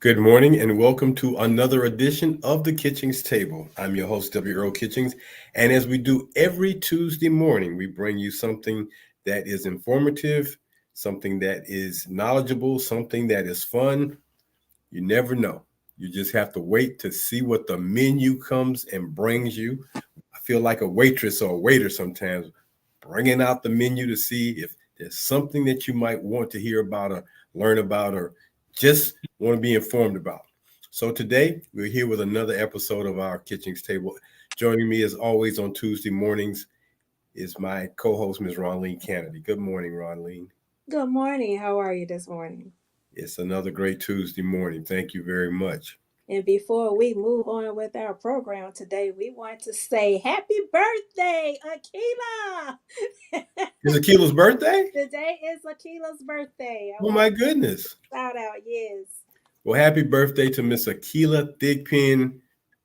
Good morning and welcome to another edition of the Kitchings Table. I'm your host, Earl Kitchings, and as we do every Tuesday morning, we bring you something that is informative, something that is knowledgeable, something that is fun. You never know. You just have to wait to see what the menu comes and brings you. I feel like a waitress or a waiter sometimes, bringing out the menu to see if there's something that you might want to hear about or learn about or just want to be informed about. So today we're here with another episode of our Kitchings Table. Joining me as always on Tuesday mornings is my co-host, Ms. Ronline Cannady. Good morning, Ronline. Good morning. How are you this morning? It's another great Tuesday morning. Thank you very much. And before we move on with our program today, we want to say happy birthday, Akila! Is Akila's birthday? Today is Akila's birthday. I Oh want my to goodness. shout out, yes. Well, happy birthday to Miss Akila Thigpen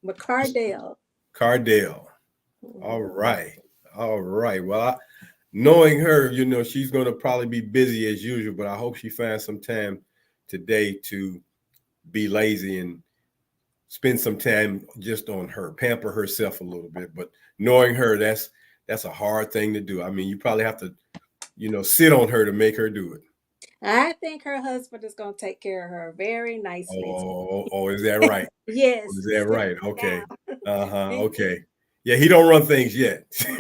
McCardell. Cardell. All Mhm. right. All right. Well, knowing her, she's going to probably be busy as usual, but I hope she finds some time today to be lazy and spend some time just on her, pamper herself a little bit. But knowing her, that's a hard thing to do. I mean, you probably have to, sit on her to make her do it. I think her husband is going to take care of her very nicely. Oh, is that right? Yes, Is that sit right? down. Okay. Uh-huh. Okay. Yeah, he don't run things yet. I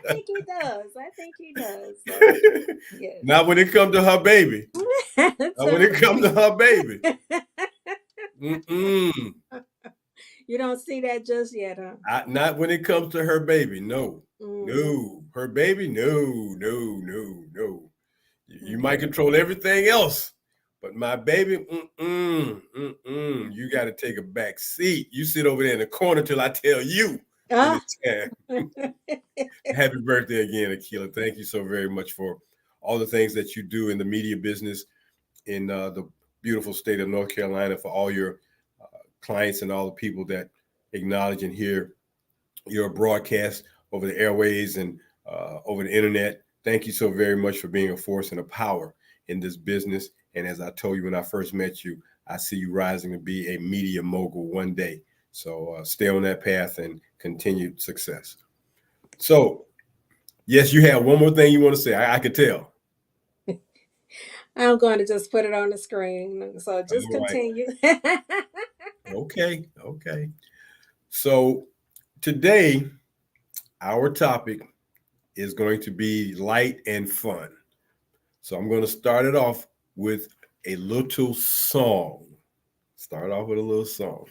think he does. I think he does. So, yes. Not when it comes to her baby. Not when So, it comes to her baby. Mm-mm. you don't see that just yet, huh? Not when it comes to her baby. No. Mm, No. Her baby? No, no, no, no. You might okay. control everything else. But my baby, you got to take a back seat. You sit over there in the corner till I tell you when Ah. it's time. Happy birthday again, Akila. Thank you so very much for all the things that you do in the media business in the beautiful state of North Carolina, for all your clients and all the people that acknowledge and hear your broadcast over the airways and over the internet. Thank you so very much for being a force and a power in this business. And as I told you when I first met you, I see you rising to be a media mogul one day. So stay on that path and continued success. So, yes, you have one more thing you want to say. I could tell. I'm going to just put it on the screen. So just All right. continue. Okay. Okay. So today, our topic is going to be light and fun. So I'm going to start it off with a little song. Start off with a little song.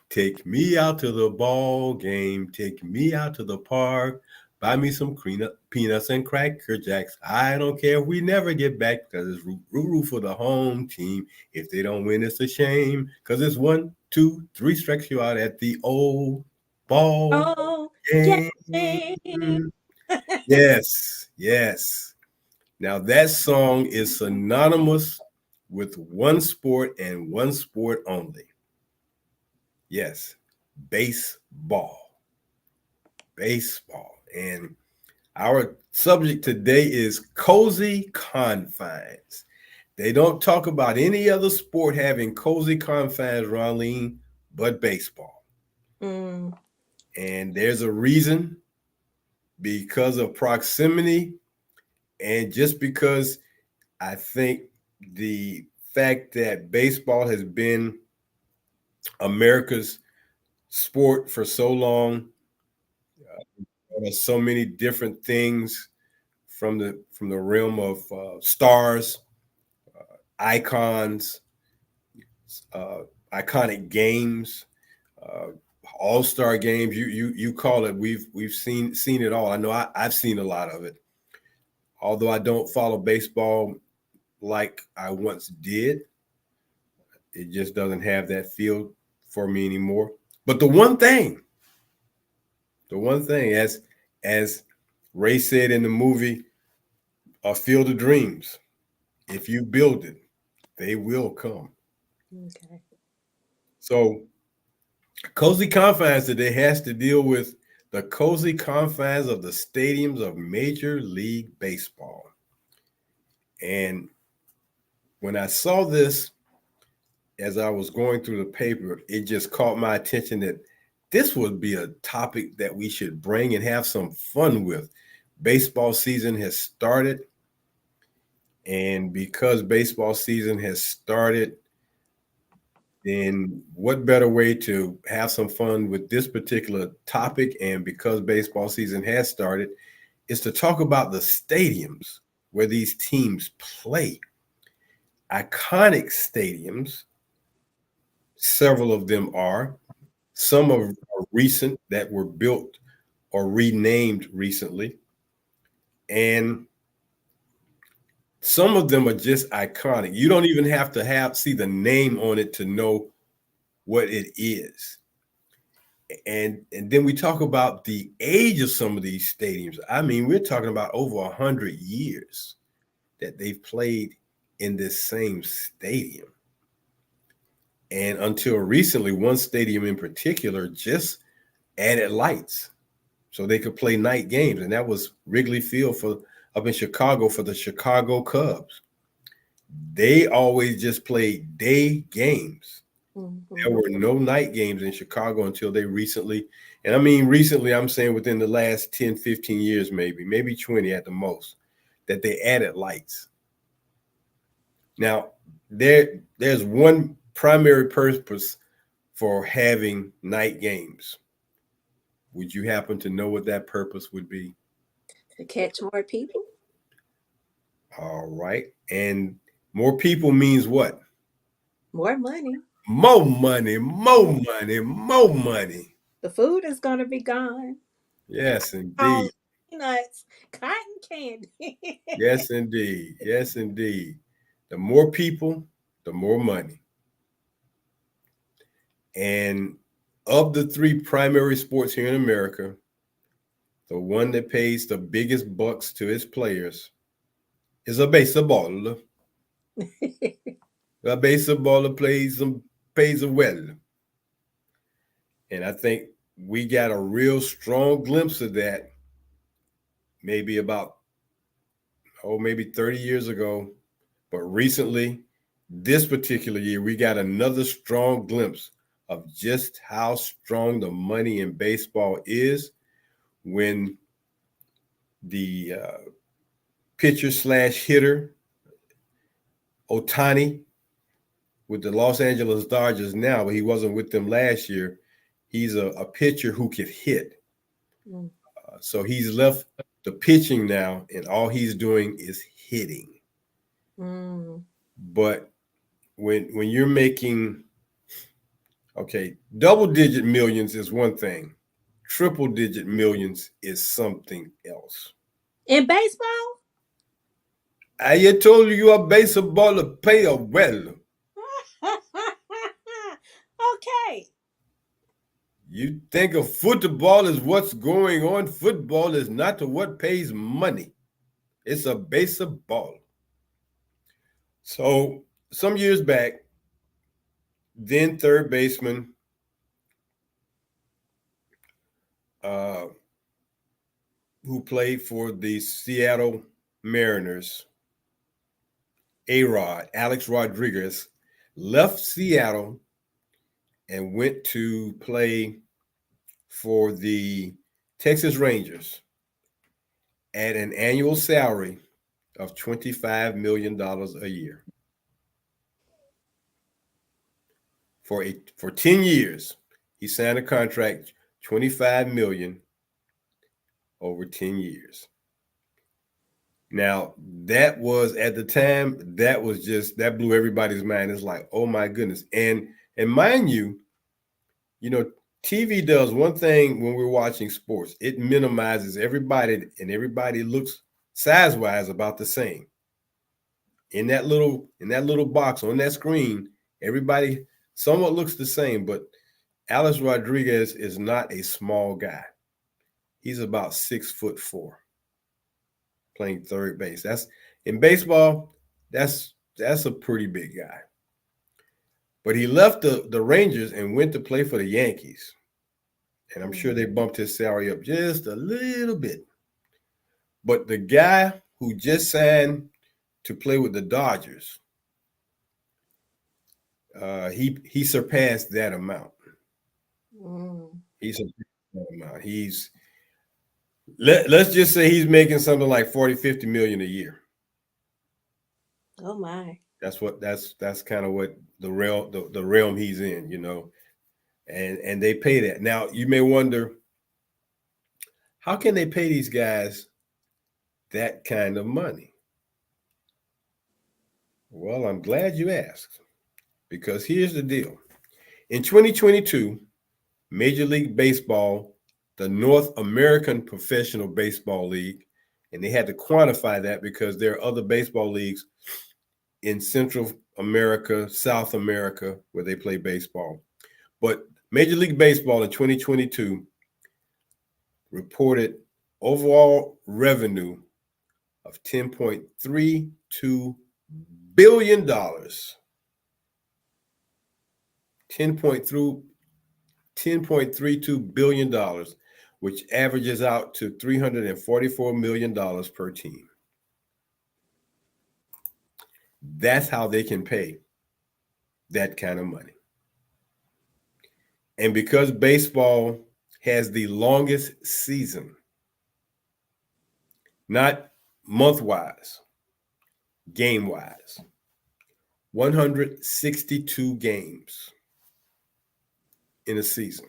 Take me out to the ball game. Take me out to the park. Buy me some peanuts and cracker jacks. I don't care if we never get back because it's root for the home team. If they don't win, it's a shame because it's 1, 2, 3 strikes you out at the old ball Oh, game. Jane. Yes, yes. Now that song is synonymous with one sport and one sport only. Yes, baseball. Baseball. And our subject today is cozy confines. They don't talk about any other sport having cozy confines, Ronline, but baseball. Mm, And there's a reason, because of proximity and just because I think the fact that baseball has been America's sport for so long, so many different things from the realm of stars, icons, uh, iconic games, uh, all-star games. You call it. We've seen it all. I know I've seen a lot of it. Although I don't follow baseball like I once did, it just doesn't have that feel for me anymore. But the one thing, as Ray said in the movie, A Field of Dreams, if you build it, they will come. okay. So cozy confines today has to deal with the cozy confines of the stadiums of Major League Baseball. And when I saw this, as I was going through the paper, it just caught my attention that this would be a topic that we should bring and have some fun with. Baseball season has started, and because baseball season has started, then what better way to have some fun with this particular topic? And because baseball season has started, is to talk about the stadiums where these teams play. Iconic stadiums, several of them are. Some are recent that were built or renamed recently. And some of them are just iconic. You don't even have to see the name on it to know what it is. And then we talk about the age of some of these stadiums. I mean, we're talking about over 100 years that they've played in this same stadium. And until recently, one stadium in particular just added lights so they could play night games, and that was Wrigley Field for up in Chicago for the Chicago Cubs. They always just played day games. There Mm-hmm. were no night games in Chicago until they recently, and I mean recently, I'm saying within the last 10, 15 years, maybe 20 at the most, that they added lights. Now, there's one primary purpose for having night games. Would you happen to know what that purpose would be? To catch more people, All right. And more people means what? more money. More money, more money, more money. The food is gonna be gone. Yes, All indeed. peanuts, cotton candy. Yes, indeed. Yes, indeed. The more people, the more money. And of the three primary sports here in America, the one that pays the biggest bucks to its players is a baseball. A baseball pays well. And I think we got a real strong glimpse of that maybe about, maybe 30 years ago. But recently, this particular year, we got another strong glimpse of just how strong the money in baseball is when the pitcher slash hitter, Otani, with the Los Angeles Dodgers now, but he wasn't with them last year. He's a pitcher who could hit. Mm. So he's left the pitching now, and all he's doing is hitting. Mm. But when you're making, okay, double digit millions is one thing, triple digit millions is something else. In baseball? I told you a baseball pay well. Okay. You think of football as what's going on. Football is not what pays money. It's a baseball. So some years back, then third baseman uh, who played for the Seattle Mariners, Alex Rodriguez, left Seattle and went to play for the Texas Rangers at an annual salary of $25 million a year for 10 years. He signed a contract, 25 million over 10 years. Now, that was at the time, that blew everybody's mind. It's like, oh my goodness. And mind you, TV does one thing when we're watching sports. It minimizes everybody, and everybody looks size-wise about the same. In that little box on that screen, everybody somewhat looks the same, but Alex Rodriguez is not a small guy. He's about 6'4", playing third base. That's in baseball, that's a pretty big guy. But he left the Rangers and went to play for the Yankees. And I'm sure they bumped his salary up just a little bit. But the guy who just signed to play with the Dodgers, He surpassed that amount. Mm. He surpassed that amount. Let's just say he's making something like 40, 50 million a year. Oh my. That's kind of what the realm he's in, and they pay that. Now you may wonder, how can they pay these guys that kind of money? Well, I'm glad you asked, because here's the deal. In 2022, Major League Baseball, the North American Professional Baseball League, and they had to quantify that because there are other baseball leagues in Central America, South America, where they play baseball. But Major League Baseball in 2022 reported overall revenue of $10.32 billion. 10.32 billion dollars, which averages out to $344 million per team. That's how they can pay that kind of money. And because baseball has the longest season, not month wise, game wise, 162 games in a season.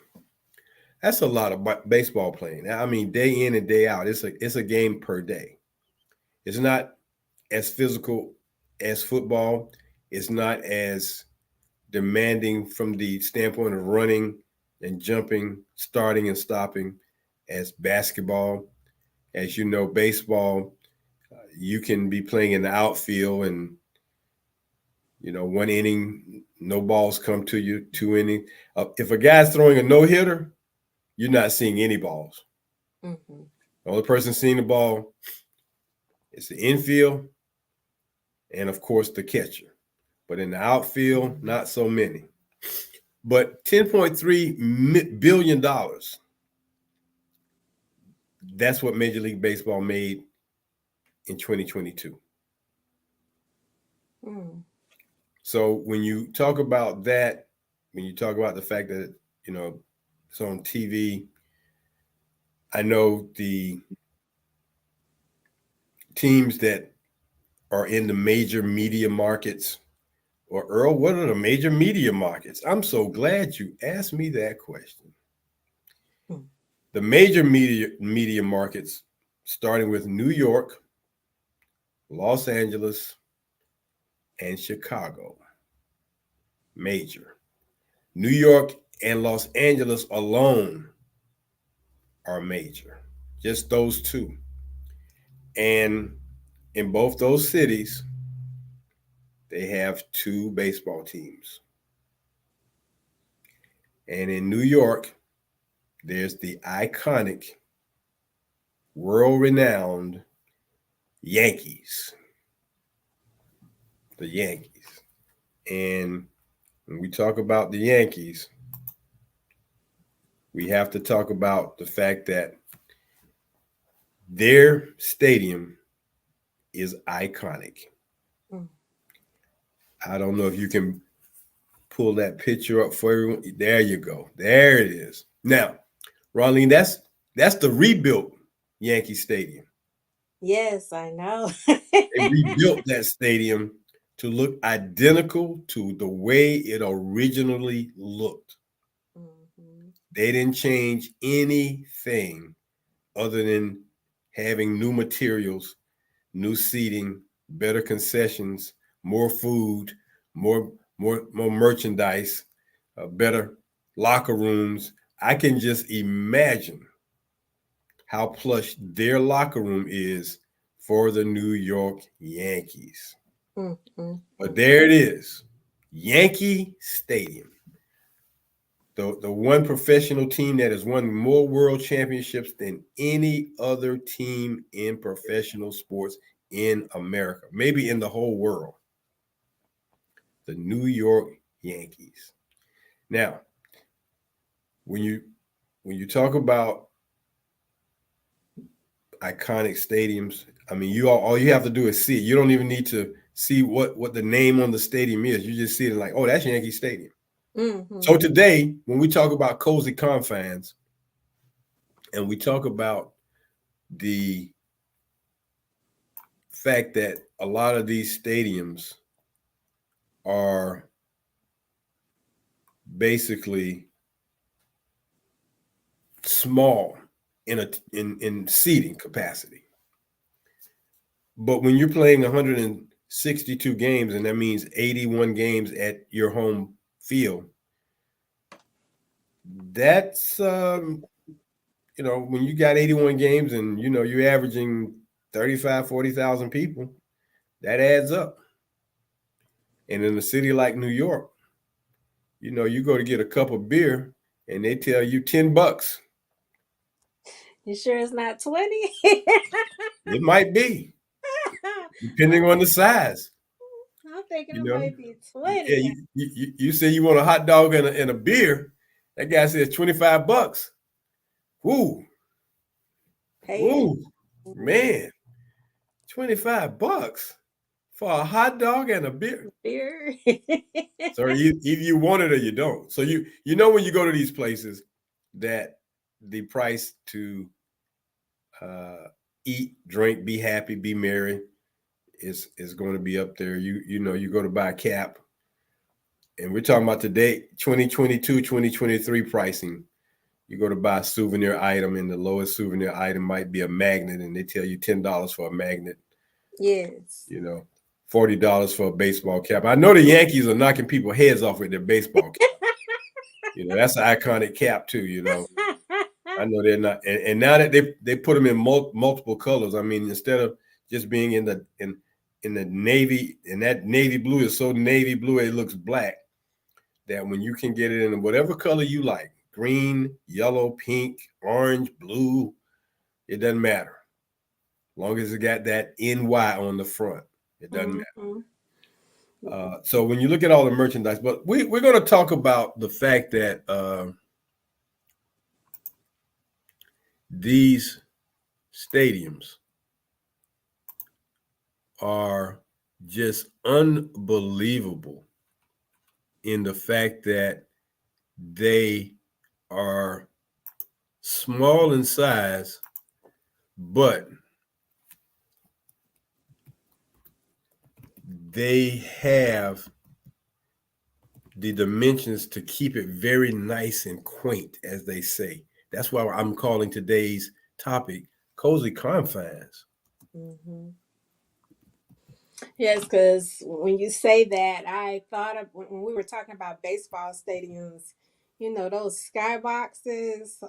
That's a lot of baseball playing. I mean, day in and day out, it's a game per day. It's not as physical as football. It's not as demanding from the standpoint of running and jumping, starting and stopping as basketball. As you know, baseball, you can be playing in the outfield and, one inning, no balls come to you, two inning. If a guy's throwing a no hitter, you're not seeing any balls. Mm-hmm. The only person seeing the ball is the infield and, of course, the catcher. But in the outfield, not so many. But $10.3 billion, that's what Major League Baseball made in 2022. Mm. So when you talk about that, when you talk about the fact that, it's on TV, I know the teams that are in the major media markets. Or Earl, what are the major media markets? I'm so glad you asked me that question. Mm. The major media markets, starting with New York, Los Angeles, and Chicago. Major. New York and Los Angeles alone are major. Just those two. And in both those cities, they have two baseball teams. And in New York, there's the iconic, world renowned Yankees. The Yankees. And when we talk about the Yankees, we have to talk about the fact that their stadium is iconic. Mm. I don't know if you can pull that picture up for everyone. There you go. There it is. Now, Ronline, that's the rebuilt Yankee Stadium. Yes, I know. They rebuilt that stadium to look identical to the way it originally looked. Mm-hmm. They didn't change anything other than having new materials, new seating, better concessions, more food, more merchandise, better locker rooms. I can just imagine how plush their locker room is for the New York Yankees. But Mm-hmm. there it is, Yankee Stadium. The one professional team that has won more world championships than any other team in professional sports in America, maybe in the whole world, the New York Yankees. Now, when you when you talk about iconic stadiums, I mean, all you have to do is see it. You don't even need to see what the name on the stadium is. You just see it like, oh, that's Yankee Stadium. Mm-hmm. So today, when we talk about cozy confines and we talk about the fact that a lot of these stadiums are basically small in seating capacity. But when you're playing 162 games, and that means 81 games at your home field, that's when you got 81 games and you're averaging 35, 40,000 people, that adds up. And in a city like New York, you go to get a cup of beer and they tell you $10. You sure it's not 20? It might be, depending on the size. I'm thinking You it know, might be yeah, 20. you say you want a hot dog and a beer. That guy says $25. Woo, Pay it. woo, man, $25 for a hot dog and a beer. Beer. So either you want it or you don't. So you know when you go to these places that the price to uh, eat, drink, be happy, be merry is going to be up there. You go to buy a cap, and we're talking about today 2022, 2023 pricing. You go to buy a souvenir item, and the lowest souvenir item might be a magnet, and they tell you $10 for a magnet. Yes. You know, $40 for a baseball cap. I know the Yankees are knocking people's heads off with their baseball cap. That's an iconic cap too. I know they're not, and now that they put them in multiple colors. I mean, instead of just being in the navy, and that navy blue is so navy blue it looks black. That when you can get it in whatever color you like, green, yellow, pink, orange, blue, it doesn't matter. As long as it got that NY on the front, it doesn't matter. Mm-hmm. So when you look at all the merchandise, but we're going to talk about the fact that these stadiums are just unbelievable in the fact that they are small in size, but they have the dimensions to keep it very nice and quaint, as they say. That's why I'm calling today's topic Cozy Confines. Mm-hmm. Yes, because when you say that, I thought of when we were talking about baseball stadiums, those skyboxes,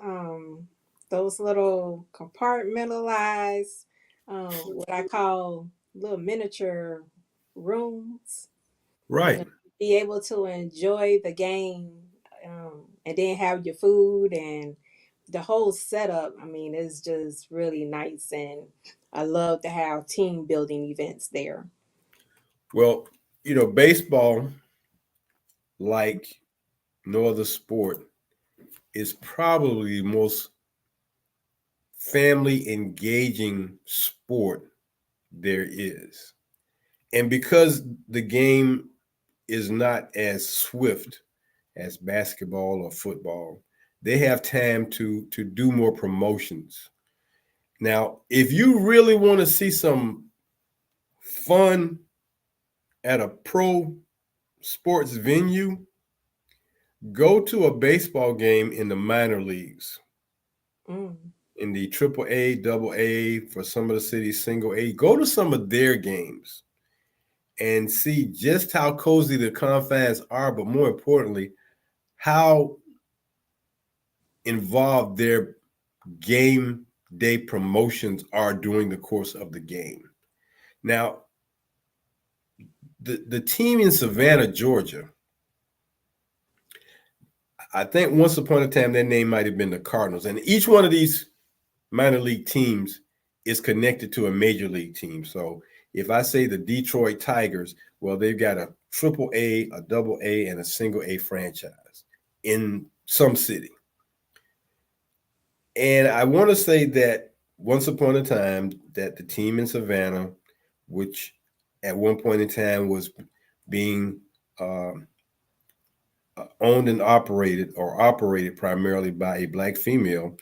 those little compartmentalized, what I call little miniature rooms, you know, Right. be able to enjoy the game, and then have your food and the whole setup. I mean, it's just really nice, and I love to have team building events there. Well, baseball, like no other sport, is probably the most family engaging sport there is. And because the game is not as swift as basketball or football, they have time to do more promotions. Now, if you really want to see some fun at a pro sports venue, go to a baseball game in the minor leagues, Mm. in the triple A, double A, for some of the cities, single A. Go to some of their games and see just how cozy the confines are, but more importantly, how involved their game day promotions are during the course of the game. Now, the team in Savannah, Georgia, I think once upon a time their name might have been the Cardinals. And each one of these minor league teams is connected to a major league team. So if I say the Detroit Tigers, well, they've got a triple A, a double A, and a single A franchise in some city. And I want to say that once upon a time that the team in Savannah, which at one point in time was being um, owned and operated primarily by a black female,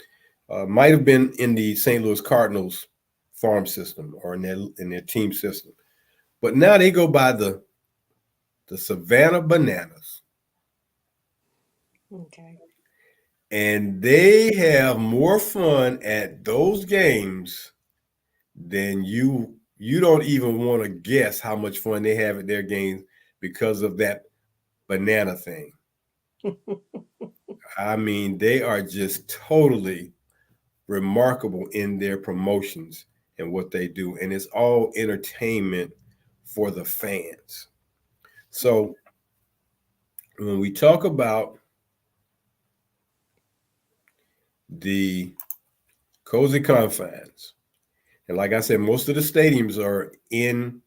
might have been in the St. Louis Cardinals farm system or in their team system. But now they go by the Savannah Bananas, Okay. and they have more fun at those games than you don't even want to guess how much fun they have at their games because of that banana thing. I mean, they are just totally remarkable in their promotions and what they do, and it's all entertainment for the fans. So when we talk about the cozy confines, and like I said, most of the stadiums are in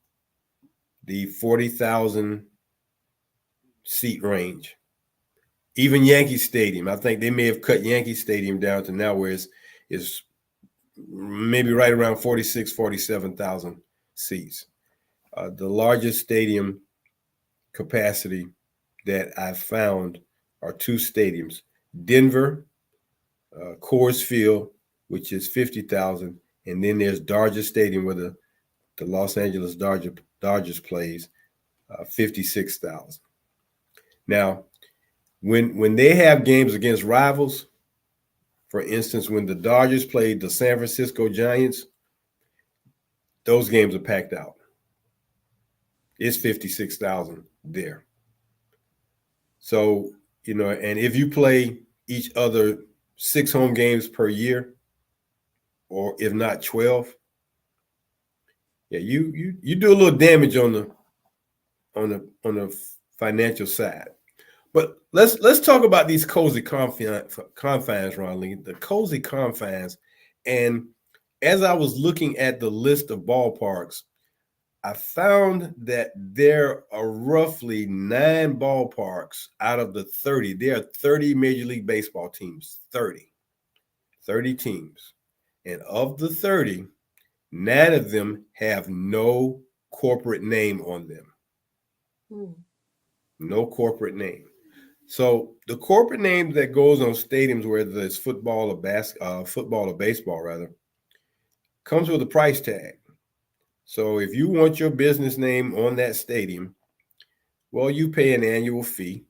the 40,000 seat range. Even Yankee Stadium, I think they may have cut Yankee Stadium down to now where it's maybe right around 46, 47,000 seats. The largest stadium capacity that I've found are two stadiums: Denver, Coors Field, which is 50,000, and then there's Dodger Stadium where the Los Angeles Dodgers plays, 56,000. Now, when they have games against rivals, for instance, when the Dodgers played the San Francisco Giants, those games are packed out. It's 56,000 there. So, and if you play each other 6 home games per year, or if not 12, yeah, you do a little damage on the financial side. But let's talk about these cozy confines, Ronline, the cozy confines. And as I was looking at the list of ballparks, I found that there are roughly 9 ballparks out of the 30. There are 30 Major League Baseball teams, 30 teams. And of the 30, 9 of them have no corporate name on them. Hmm. No corporate name. So the corporate name that goes on stadiums, whether it's football or baseball, rather, comes with a price tag. So if you want your business name on that stadium, well, you pay an annual fee,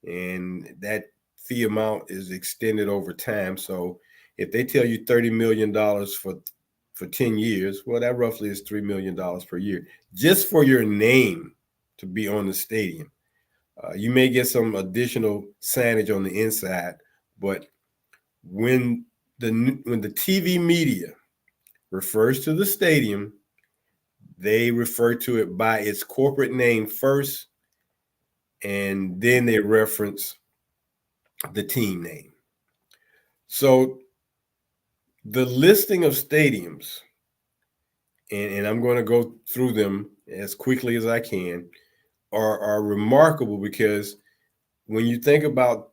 and that fee amount is extended over time. So if they tell you $30 million for 10 years, well, that roughly is $3 million per year just for your name to be on the stadium. You may get some additional signage on the inside, but when the TV media refers to the stadium, they refer to it by its corporate name first, and then they reference the team name. So the listing of stadiums, and I'm going to go through them as quickly as I can, are remarkable because when you think about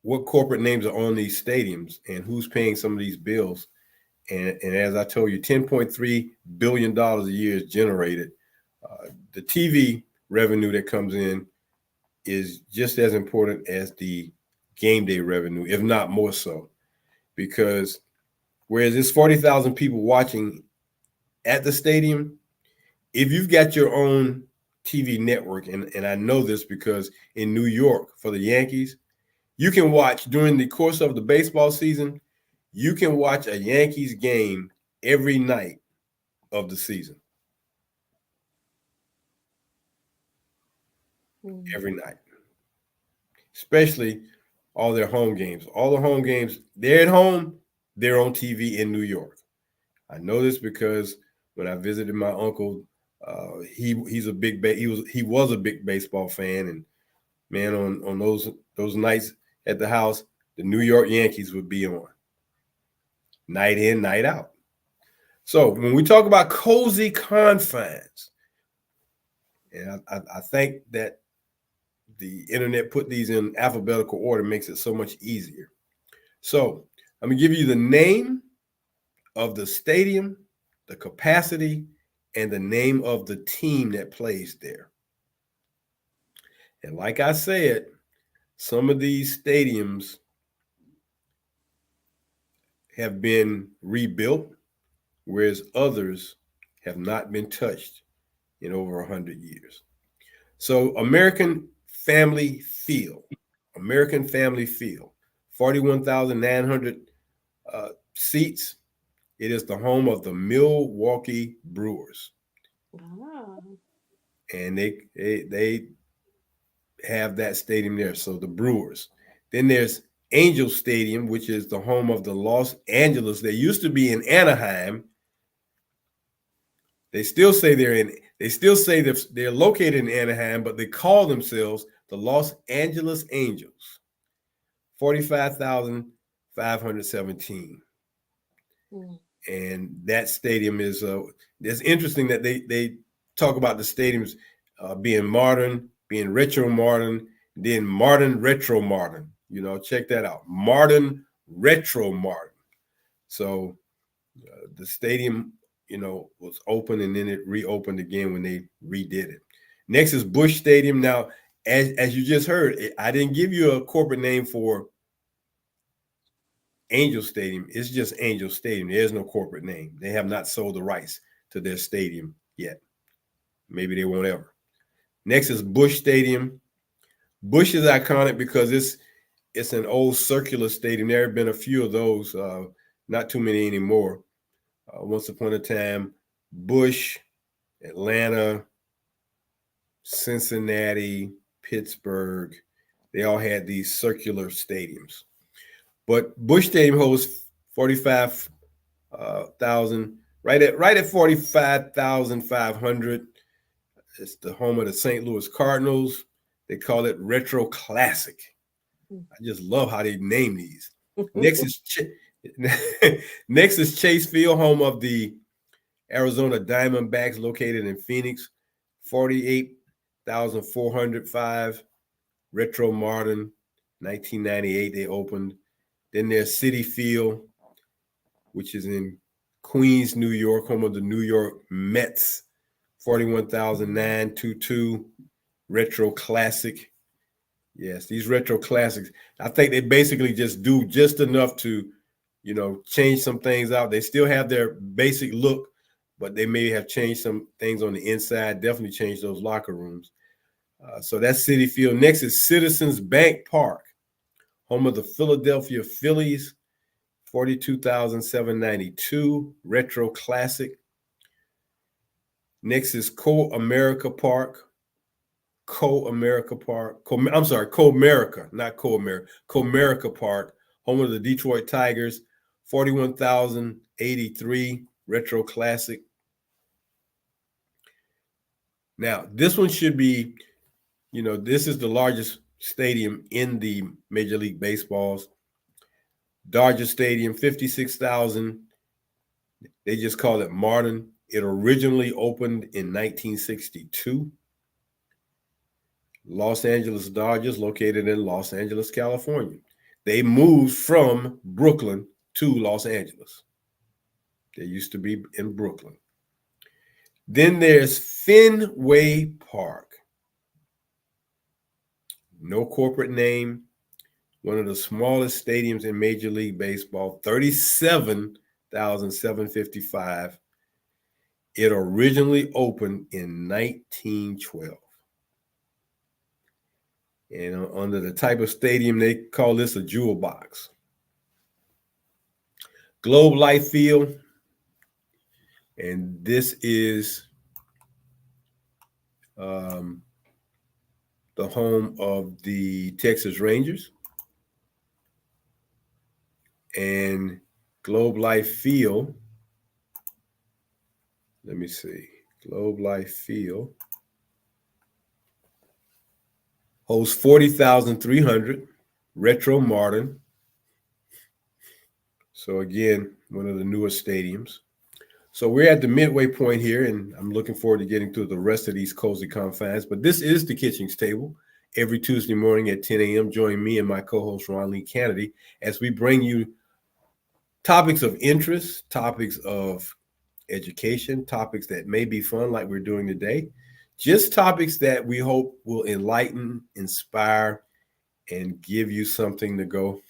what corporate names are on these stadiums and who's paying some of these bills, and as I told you, $10.3 billion a year is generated. The TV revenue that comes in is just as important as the game day revenue, if not more so, because whereas there's 40,000 people watching at the stadium, if you've got your own TV network, and I know this because in New York for the Yankees, you can watch during the course of the baseball season, you can watch a Yankees game every night of the season. Hmm. Every night, especially all their home games. All the home games, they're at home, they're on TV in New York. I know this because when I visited my uncle, he's a he was a big baseball fan, and man, on those nights at the house, the New York Yankees would be on night in, night out. So when we talk about cozy confines, and I think that the internet put these in alphabetical order makes it so much easier. So I'm gonna give you the name of the stadium, the capacity, and the name of the team that plays there. And like I said, some of these stadiums have been rebuilt, whereas others have not been touched in over 100 years. So, American Family Field, 41,900 seats. It is the home of the Milwaukee Brewers, Oh. and they have that stadium there. So the Brewers. Then there's Angel Stadium, which is the home of the Los Angeles. They used to be in Anaheim. They still say they're in. They still say they're located in Anaheim, but they call themselves the Los Angeles Angels. 45,517, Mm. and that stadium is. It's interesting that they talk about the stadiums being modern, being retro modern, then modern retro modern. Check that out. Modern retro modern. So the stadium, was open and then it reopened again when they redid it. Next is Busch Stadium. Now, as you just heard, I didn't give you a corporate name for Angel Stadium. It's just Angel Stadium. There's no corporate name. They have not sold the rights to their stadium yet. Maybe they won't ever. Next is Busch Stadium. Busch is iconic because it's an old circular stadium. There have been a few of those, not too many anymore. Once upon a time, Busch, Atlanta, Cincinnati, Pittsburgh, they all had these circular stadiums. But Busch Stadium hosts 45,000, right at 45,500. It's the home of the St. Louis Cardinals. They call it Retro Classic. I just love how they name these. Next is next is Chase Field, home of the Arizona Diamondbacks, located in Phoenix. 48,405. Retro modern. 1998 they opened. Then there's Citi Field, which is in Queens, New York, home of the New York Mets. 41,922. Retro classic. Yes, these retro classics. I think they basically just do just enough to, change some things out. They still have their basic look, but they may have changed some things on the inside. Definitely changed those locker rooms. So that's Citi Field. Next is Citizens Bank Park, home of the Philadelphia Phillies. 42,792. Retro classic. Next is Co-America Park. Co-America Park. I'm sorry, Co-America, not Co-America. Co-America Park, home of the Detroit Tigers. 41,083. Retro classic. Now, this one should be, this is the largest stadium in the Major League Baseball's. Dodger Stadium, 56,000. They just call it modern. It originally opened in 1962. Los Angeles Dodgers, located in Los Angeles, California. They moved from Brooklyn to Los Angeles. They used to be in Brooklyn. Then there's Fenway Park. No corporate name. One of the smallest stadiums in Major League Baseball, 37,755. It originally opened in 1912. And under the type of stadium, they call this a jewel box. Globe Life Field, and this is the home of the Texas Rangers. And Globe Life Field, let me see, Globe Life Field hosts 40,300, retro modern. So again, one of the newest stadiums. So we're at the midway point here, and I'm looking forward to getting to the rest of these cozy confines. But this is the Kitchings Table. Every Tuesday morning at 10 a.m., join me and my co-host, Ronline, Cannady, as we bring you topics of interest, topics of education, topics that may be fun, like we're doing today, just topics that we hope will enlighten, inspire, and give you something to go,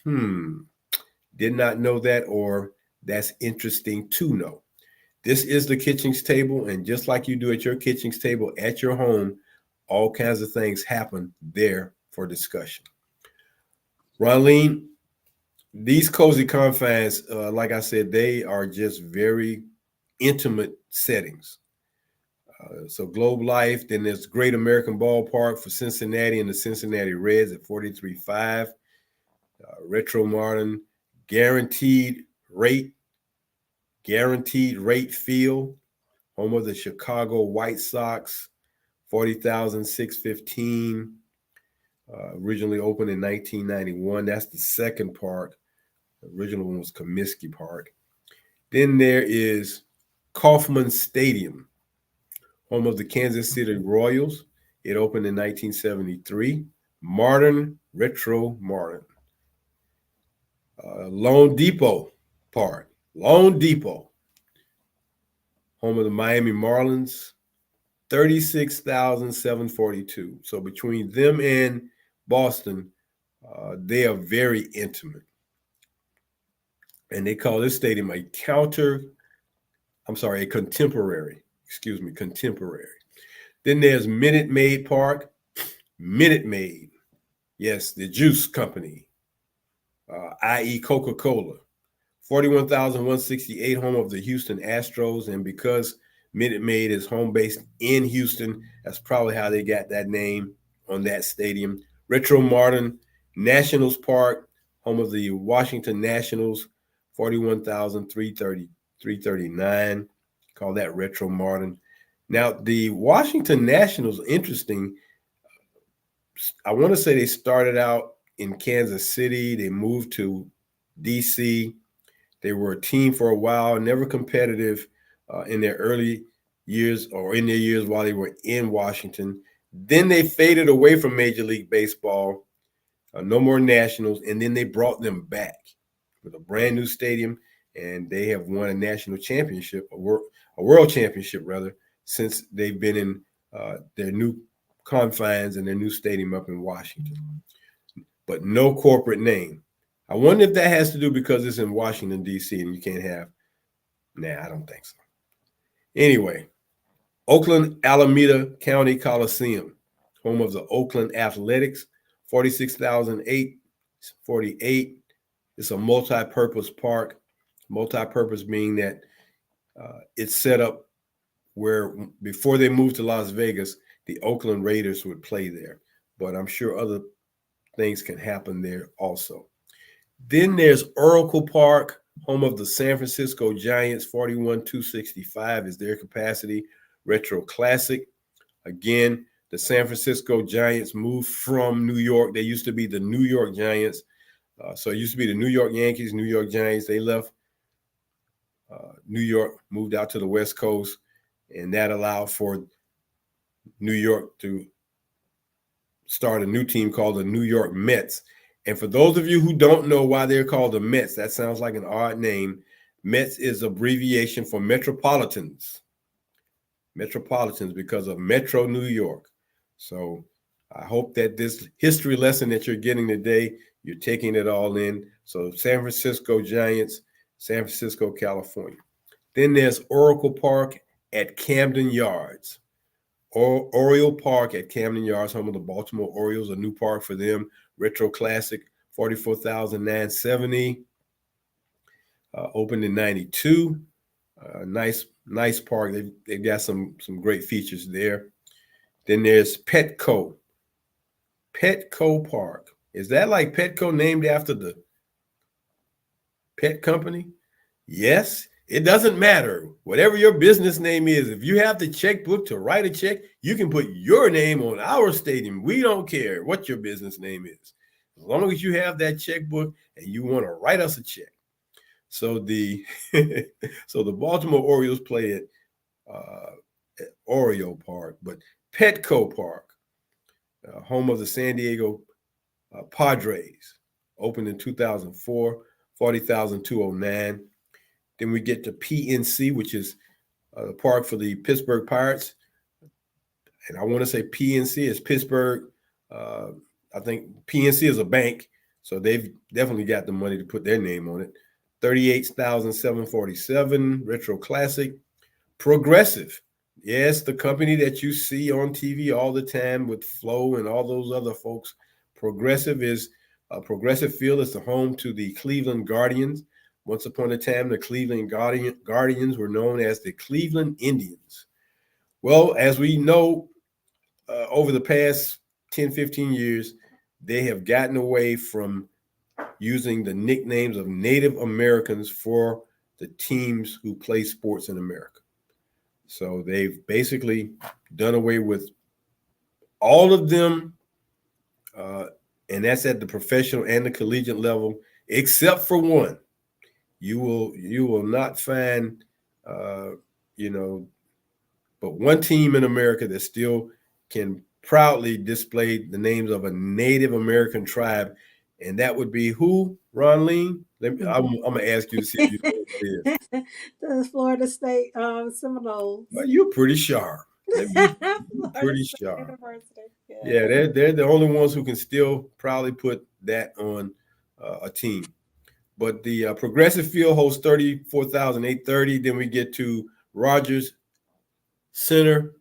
did not know that, or that's interesting to know. This is the Kitchings Table, and just like you do at your Kitchings Table at your home, all kinds of things happen there for discussion. Ronline, these cozy confines, like I said, they are just very intimate settings. So Globe Life, then there's Great American Ballpark for Cincinnati and the Cincinnati Reds at 43.5. Retro Modern, guaranteed rate, guaranteed rate field, home of the Chicago White Sox, 40,615. Originally opened in 1991. That's the second park. The original one was Comiskey Park. Then there is Kauffman Stadium, home of the Kansas City Royals. It opened in 1973. Modern, retro modern. Lone Depot Park, Lone Depot, home of the Miami Marlins, 36,742. So between them and Boston, they are very intimate. And they call this stadium a a contemporary, contemporary. Then there's Minute Maid Park, Minute Maid. Yes, the juice company, i.e. Coca-Cola. 41,168, home of the Houston Astros. And because Minute Maid is home based in Houston, that's probably how they got that name on that stadium. Retro Modern Nationals Park, home of the Washington Nationals. 41,339. Call that Retro Modern. Now, the Washington Nationals, interesting. I want to say they started out in Kansas City. They moved to D.C. They were a team for a while, never competitive in their early years or in their years while they were in Washington. Then they faded away from Major League Baseball, no more Nationals, and then they brought them back with a brand new stadium, and they have won a national championship, a world championship rather, since they've been in their new confines and their new stadium up in Washington. But no corporate name. I wonder if that has to do because it's in Washington, D.C., and you can't have. Nah, I don't think so. Anyway, Oakland Alameda County Coliseum, home of the Oakland Athletics, 46,848. It's a multi-purpose park. Multi-purpose being that it's set up where before they moved to Las Vegas, the Oakland Raiders would play there. But I'm sure other things can happen there also. Then there's Oracle Park, home of the San Francisco Giants. 41,265 is their capacity. Retro Classic. Again, the San Francisco Giants moved from New York. They used to be the New York Giants. So it used to be the New York Yankees, New York Giants. They left New York, moved out to the West Coast, and that allowed for New York to start a new team called the New York Mets. And for those of you who don't know why they're called the Mets, that sounds like an odd name. Mets is abbreviation for Metropolitans. Metropolitans because of Metro New York. So I hope that this history lesson that you're getting today, you're taking it all in. So San Francisco Giants, San Francisco, California. Then there's Oracle Park at Camden Yards. Oriole Park at Camden Yards, home of the Baltimore Orioles, a new park for them. Retro Classic, 44,970. Opened in 92. Nice park. They've got some great features there. Then there's Petco. Petco Park. Is that like Petco named after the pet company? Yes. It doesn't matter. Whatever your business name is, if you have the checkbook to write a check, you can put your name on our stadium. We don't care what your business name is. As long as you have that checkbook and you want to write us a check. So the so the Baltimore Orioles play at Oriole Park, but Petco Park, home of the San Diego Padres, opened in 2004, 40,209. Then we get to PNC, which is the park for the Pittsburgh Pirates, and I want to say PNC is Pittsburgh. Uh, I think PNC is a bank, so they've definitely got the money to put their name on it. 38,747 retro classic. Progressive, yes, the company that you see on TV all the time with Flo and all those other folks. Progressive is Progressive Field is the home to the Cleveland Guardians. Once upon a time, the Cleveland Guardians were known as the Cleveland Indians. Well, as we know, over the past 10, 15 years, they have gotten away from using the nicknames of Native Americans for the teams who play sports in America. So they've basically done away with all of them, uh, and that's at the professional and the collegiate level, except for one. You will not find, uh, you know, but one team in America that still can proudly display the names of a Native American tribe, and that would be who? Ronline. I'm gonna ask you to see if you know what that is. The Florida State Seminoles. Well, you're pretty sharp. You're Florida pretty State sharp. University. Yeah, Yeah. they're the only ones who can still probably put that on a team. But the Progressive Field hosts 34,830. Then we get to Rogers Center,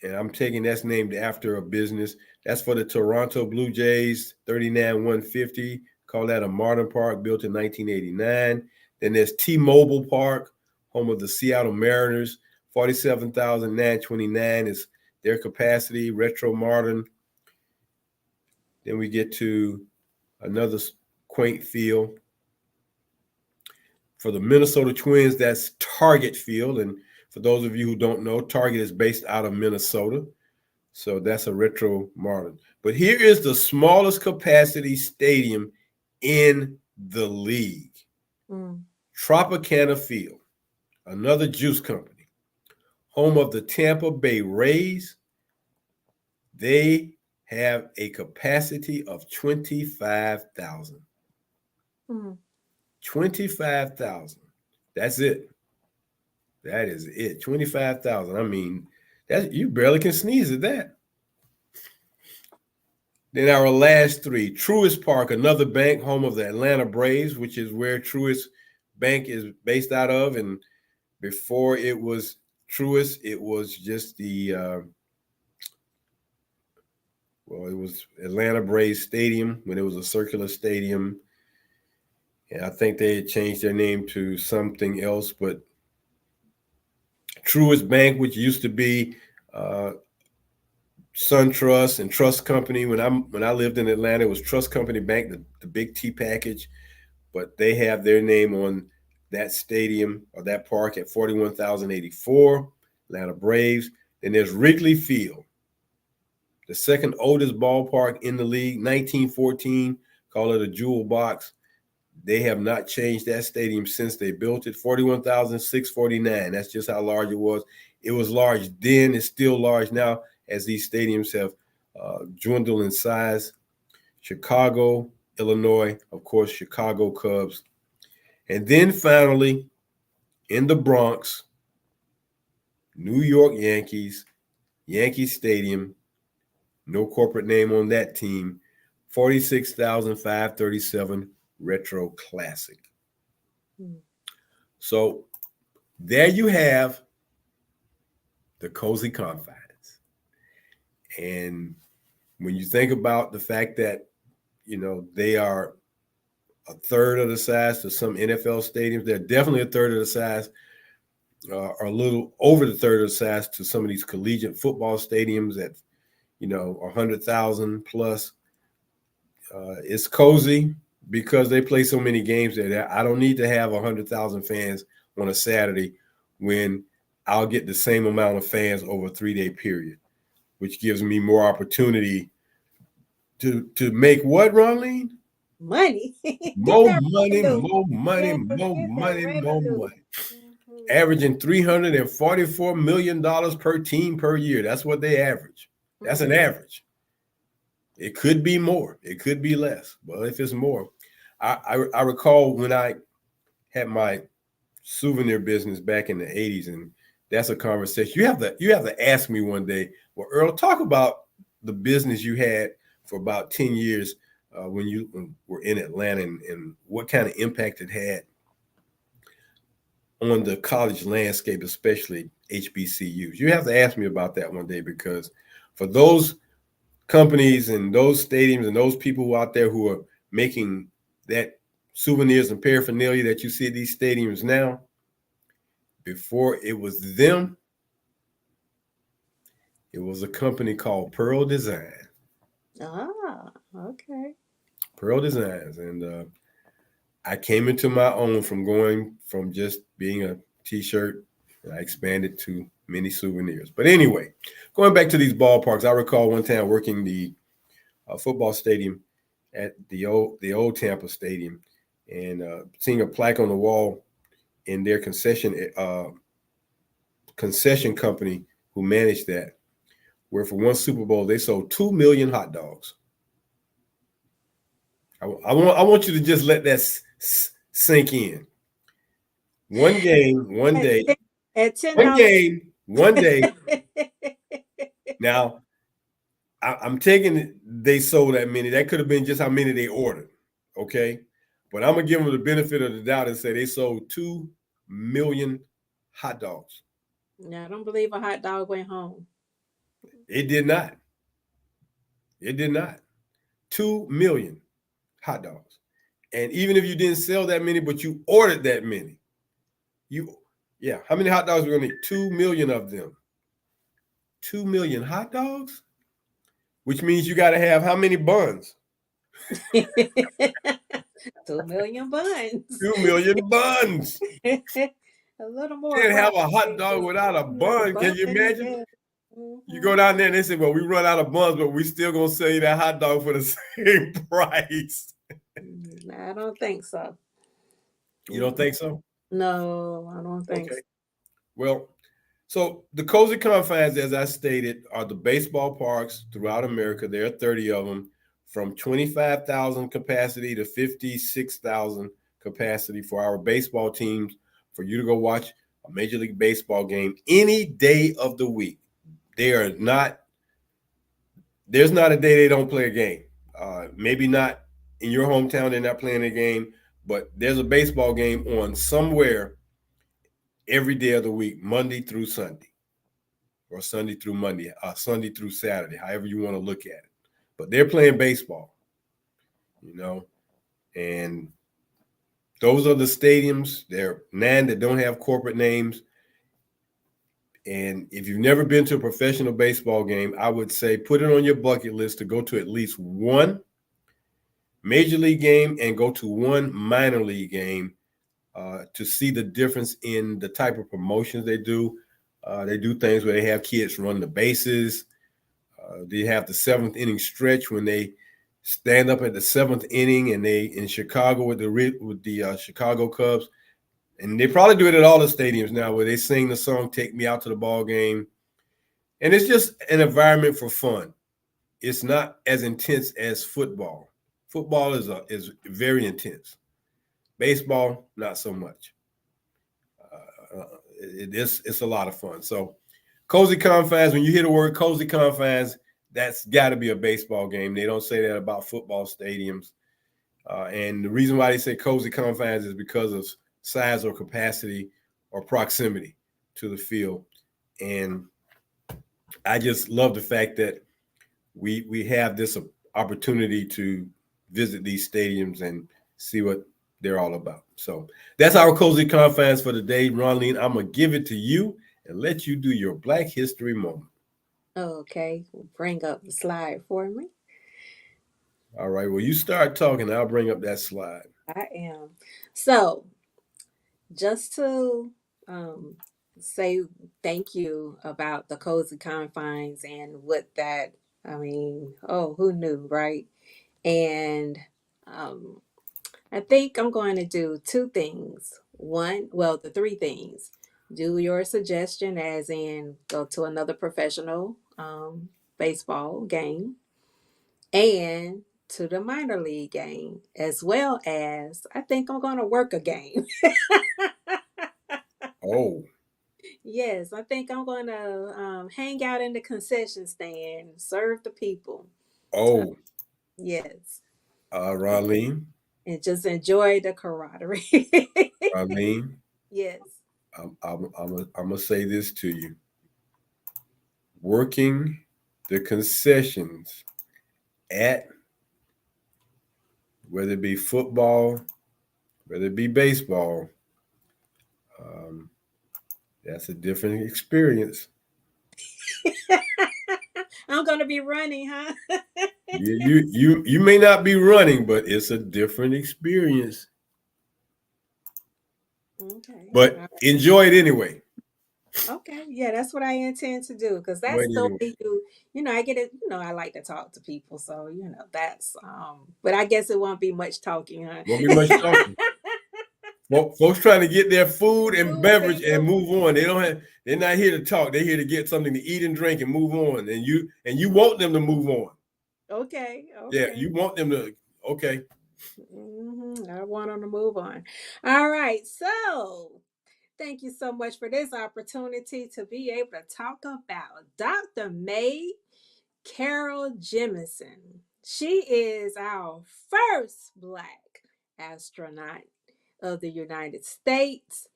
and I'm taking that's named after a business. That's for the Toronto Blue Jays, 39,150. Call that a modern park, built in 1989. Then there's T-Mobile Park, home of the Seattle Mariners, 47,929 is their capacity, retro modern. Then we get to another quaint feel. For the Minnesota Twins, that's Target Field. And for those of you who don't know, Target is based out of Minnesota. So that's a retro modern. But here is the smallest capacity stadium in the league. Tropicana Field, another juice company, home of the Tampa Bay Rays. They have a capacity of 25,000. 25,000. That's it. That is it. 25,000. I mean, that you barely can sneeze at that. Then our last three, Truist Park, another bank, home of the Atlanta Braves, which is where Truist Bank is based out of. And before it was Truist, it was just it was Atlanta Braves Stadium when it was a circular stadium. And I think they had changed their name to something else, but Truist Bank, which used to be SunTrust and Trust Company. When I lived in Atlanta, it was Trust Company Bank, the big T package. But they have their name on that stadium or that park at 41,084, Atlanta Braves. Then there's Wrigley Field, the second oldest ballpark in the league, 1914. Call it a jewel box. They have not changed that stadium since they built it. 41,649. That's just how large it was. It was large then. It's still large now as these stadiums have dwindled in size. Chicago, Illinois, of course, Chicago Cubs. And then finally, in the Bronx, New York Yankees, Yankee Stadium, no corporate name on that team, 46,537 retro classic. So there you have the cozy confines. And when you think about the fact that, they are a third of the size to some NFL stadiums, they're definitely a third of the size, or a little over the third of the size to some of these collegiate football stadiums at, 100,000 plus. It's cozy because they play so many games there. I don't need to have 100,000 fans on a Saturday when I'll get the same amount of fans over a 3-day period, which gives me more opportunity to make what, Ronline? Money. More money, more money, more money, more money. Averaging $344 million per team per year. That's what they average. That's an average. It could be more. It could be less. But if it's more, I recall when I had my souvenir business back in the 80s, and that's a conversation you have to ask me one day. Well, Earl, talk about the business you had for about 10 years when you were in Atlanta, and what kind of impact it had on the college landscape, especially HBCUs. You have to ask me about that one day, because for those companies and those stadiums and those people out there who are making that souvenirs and paraphernalia that you see at these stadiums now, before it was them, it was a company called Pearl Design. Ah, okay. Pearl Designs. And I came into my own from going from just being a t-shirt, and I expanded to many souvenirs. But anyway, going back to these ballparks, I recall one time working the football stadium at the old Tampa Stadium, and seeing a plaque on the wall in their concession company who managed that, where for one Super Bowl they sold 2 million hot dogs. I want you to just let that sink in. One game, one At day, ten, at one $10. game, one day. Now I'm taking it. They sold that many. That could have been just how many they ordered. Okay, but I'm gonna give them the benefit of the doubt and say they sold 2 million hot dogs. I don't believe a hot dog went home. It did not. It did not. 2 million hot dogs. And even if you didn't sell that many, but you ordered that many, you yeah, how many hot dogs are we gonna need? 2 million of them. 2 million hot dogs, which means you got to have how many buns? 2 million buns. 2 million buns. A little more Can't have a hot probably. dog without a The bun. Can you bun, imagine? yeah. You Hmm. go down there and they say, "Well, we run out of buns, but we still gonna sell you that hot dog for the same price." I don't think so. You don't Mm-mm. think so? No, I don't think Okay. so. Well, so the cozy confines, as I stated, are the baseball parks throughout America. There are 30 of them, from 25,000 capacity to 56,000 capacity for our baseball teams, for you to go watch a Major League Baseball game any day of the week. They are not. There's not a day they don't play a game. Maybe not in your hometown; they're not playing a game, but there's a baseball game on somewhere every day of the week, Monday through Sunday, or Sunday through Monday, Sunday through Saturday, however you want to look at it. But they're playing baseball, you know, and those are the stadiums. There are 9 that don't have corporate names. And if you've never been to a professional baseball game, I would say put it on your bucket list to go to at least one major league game and go to one minor league game to see the difference in the type of promotions they do. They do things where they have kids run the bases. They have the seventh inning stretch when they stand up at the seventh inning, and they in Chicago with the Chicago Cubs, and they probably do it at all the stadiums now, where they sing the song "Take Me Out to the Ball Game," and it's just an environment for fun. It's not as intense as football. Football is very intense. Baseball, not so much. It's a lot of fun. So, cozy confines. When you hear the word cozy confines, that's got to be a baseball game. They don't say that about football stadiums. And the reason why they say cozy confines is because of size or capacity or proximity to the field. And I just love the fact that we have this opportunity to visit these stadiums and see what they're all about. So that's our cozy confines for today, Ronline. I'm gonna give it to you and let you do your Black History moment. Okay, bring up the slide for me. All right. Well, you start talking. I'll bring up that slide. I am. So, just to um, say thank you about the cozy confines and what that, I mean, oh, who knew, right? And um, I think I'm going to do two things. One, well, the three things. Do your suggestion, as in go to another professional baseball game, and to the minor league game, as well as I think I'm going to work a game. Oh, Yes, I think I'm going to hang out in the concession stand, serve the people. Uh, oh, yes, Ronline, and just enjoy the camaraderie. Ronline, Yes. I'm gonna say this to you. Working the concessions at whether it be football, whether it be baseball, um, that's a different experience. I'm going to be running, huh? You may not be running, but it's a different experience. Okay. But enjoy it anyway. Okay, yeah, that's what I intend to do because Enjoy that's it the anyway. way I get it. I like to talk to people, so that's. But I guess it won't be much talking, huh? Won't be much talking. Folks trying to get their food and Food beverage and and go. move on. They don't have. They're not here to talk. They're here to get something to eat and drink and move on. And you want them to move on. Okay, Yeah, okay. you want them to. Okay. I want them to move on. All right, so thank you so much for this opportunity to be able to talk about Dr. May Carol Jemison. She is our first Black astronaut of the United States.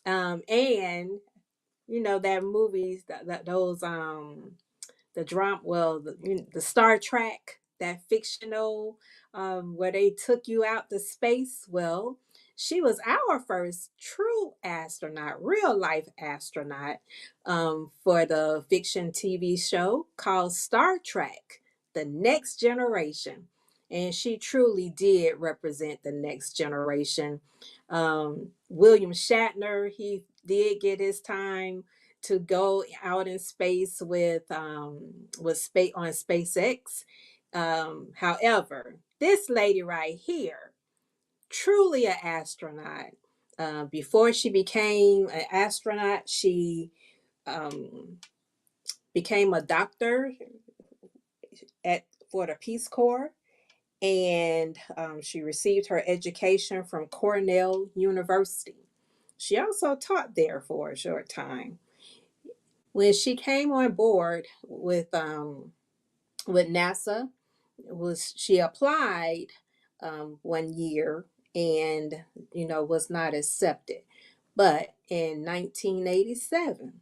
And that movies that those the drama, well, the Star Trek, that fictional, where they took you out to space. Well, she was our first true astronaut, real life astronaut, for the fiction TV show called Star Trek: The Next Generation. And she truly did represent the next generation. William Shatner, he did get his time to go out in space with space on SpaceX. However, this lady right here, truly an astronaut. Before she became an astronaut, she um, became a doctor at for the Peace Corps, and she received her education from Cornell University. She also taught there for a short time. When she came on board with NASA, was she applied 1 year and was not accepted. But in 1987,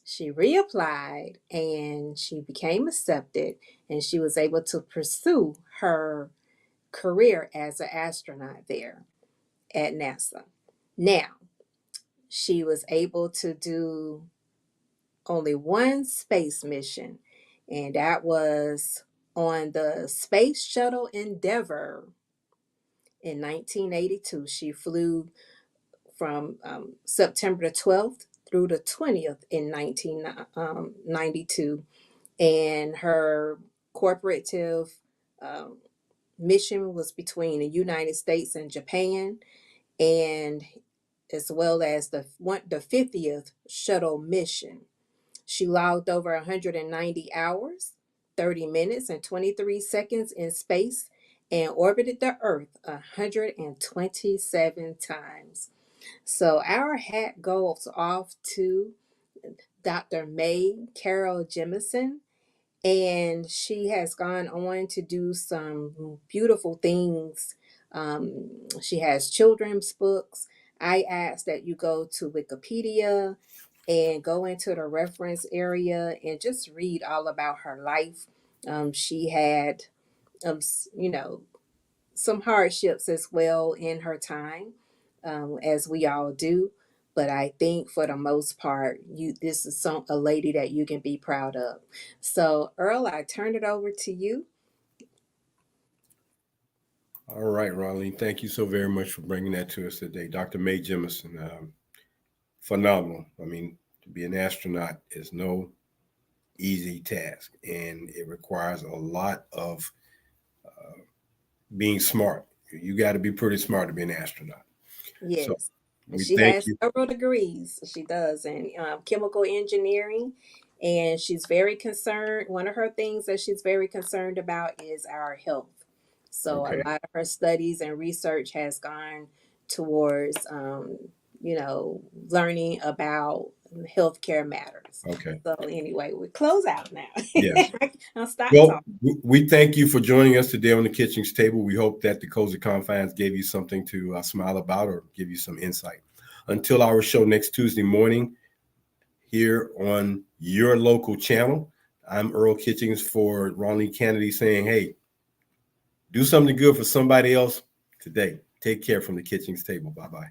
she reapplied and she became accepted, and she was able to pursue her career as an astronaut there at NASA. Now, she was able to do only one space mission, and that was on the Space Shuttle Endeavour in 1982. She flew from September the 12th through the 20th in 1992, and her corporative um, mission was between the United States and Japan, and as well as the 50th shuttle mission. She logged over 190 hours, 30 minutes, and 23 seconds in space and orbited the Earth 127 times. So our hat goes off to Dr. May Carol Jemison, and she has gone on to do some beautiful things. She has children's books. I ask that you go to Wikipedia and go into the reference area and just read all about her life. She had, you know, some hardships as well in her time, as we all do. But I think for the most part, this is a lady that you can be proud of. So Earl, I turn it over to you. All right, Ronline. Thank you so very much for bringing that to us today, Dr. Mae Jemison. Phenomenal. I mean, to be an astronaut is no easy task, and it requires a lot of being smart. You got to be pretty smart to be an astronaut. So Yes. And we she thank has you. several degrees. She does in chemical engineering. And she's very concerned. One of her things that she's very concerned about is our health. So a Okay. lot of her studies and research has gone towards learning about healthcare matters. Okay. So anyway, we close out now. Yes. I'll stop Well, talking. we thank you for joining us today on the Kitchings Table. We hope that the Cozy Confines gave you something to smile about or give you some insight. Until our show next Tuesday morning here on your local channel, I'm Earl Kitchings for Ronline Cannady saying, hey, do something good for somebody else today. Take care from the Kitchings Table. Bye-bye.